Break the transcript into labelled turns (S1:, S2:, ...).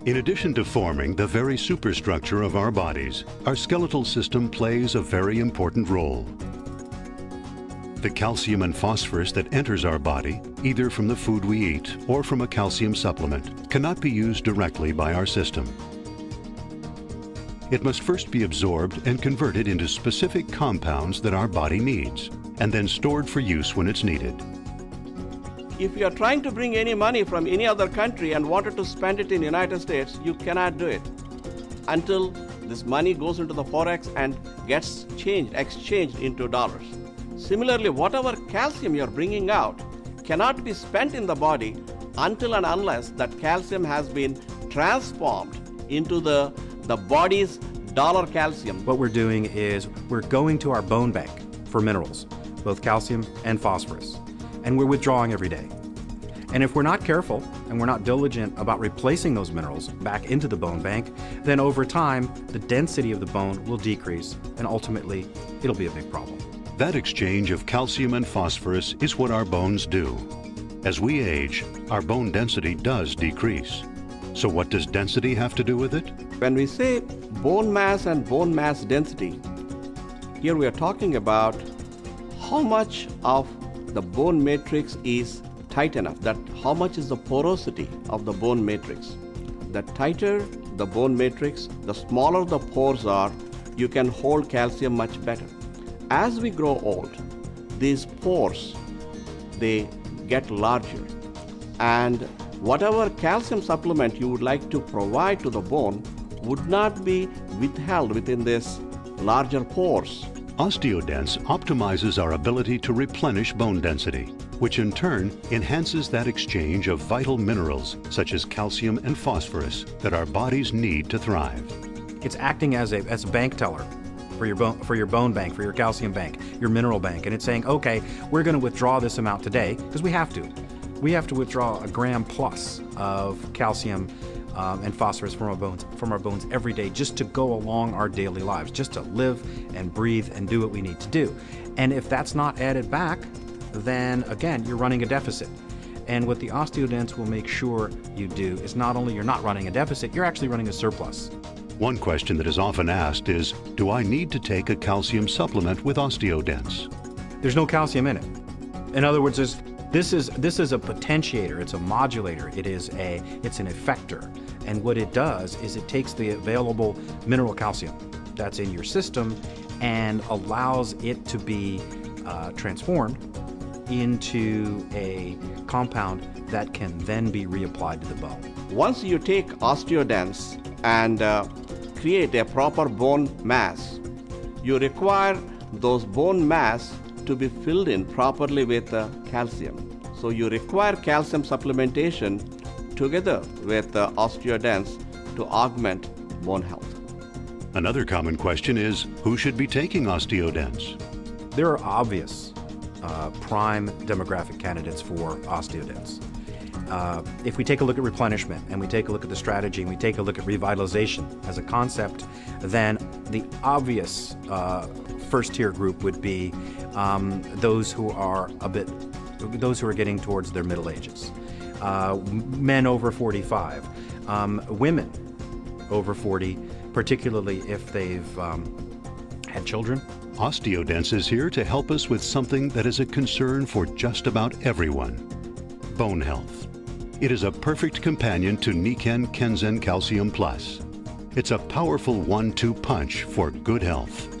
S1: In addition to forming the very superstructure of our bodies, our skeletal system plays a very important role. The calcium and phosphorus that enters our body, either from the food we eat or from a calcium supplement, cannot be used directly by our system. It must first be absorbed and converted into specific compounds that our body needs, and then stored for use when it's needed.
S2: If you are trying to bring any money from any other country and wanted to spend it in the United States, you cannot do it until this money goes into the Forex and gets exchanged into dollars. Similarly, whatever calcium you're bringing out cannot be spent in the body until and unless that calcium has been transformed into the body's dollar calcium.
S3: What we're doing is we're going to our bone bank for minerals, both calcium and phosphorus, and we're withdrawing every day. And if we're not careful and we're not diligent about replacing those minerals back into the bone bank, then over time, the density of the bone will decrease, and ultimately, it'll be a big problem.
S1: That exchange of calcium and phosphorus is what our bones do. As we age, our bone density does decrease. So what does density have to do with it?
S2: When we say bone mass and bone mass density, here we are talking about how much of the bone matrix is tight enough, that how much is the porosity of the bone matrix. The tighter the bone matrix, the smaller the pores are, you can hold calcium much better. As we grow old, these pores, they get larger, and whatever calcium supplement you would like to provide to the bone would not be withheld within this larger pores.
S1: OsteoDens optimizes our ability to replenish bone density, which in turn enhances that exchange of vital minerals such as calcium and phosphorus that our bodies need to thrive.
S3: It's acting as a bank teller for your bone bank, for your calcium bank, your mineral bank, and it's saying, okay, we're going to withdraw this amount today because we have to. We have to withdraw a gram plus of calcium and phosphorus from our bones every day just to go along our daily lives, just to live and breathe and do what we need to do. And if that's not added back, then again, you're running a deficit. And what the OsteoDens will make sure you do is not only you're not running a deficit, you're actually running a surplus.
S1: One question that is often asked is, do I need to take a calcium supplement with OsteoDens?
S3: There's no calcium in it. In other words, this is a potentiator, it's a modulator, it's an effector. And what it does is it takes the available mineral calcium that's in your system and allows it to be transformed into a compound that can then be reapplied to the bone.
S2: Once you take OsteoDens and create a proper bone mass, you require those bone mass to be filled in properly with calcium. So you require calcium supplementation together with OsteoDens to augment bone health.
S1: Another common question is, who should be taking OsteoDens?
S3: There are obvious prime demographic candidates for OsteoDens. If we take a look at replenishment and we take a look at the strategy and we take a look at revitalization as a concept, then the obvious first tier group would be those who are getting towards their middle ages, men over 45, women over 40, particularly if they've had children.
S1: OsteoDens is here to help us with something that is a concern for just about everyone: bone health. It is a perfect companion to Nikken Kenzen Calcium Plus. It's a powerful 1-2 punch for good health.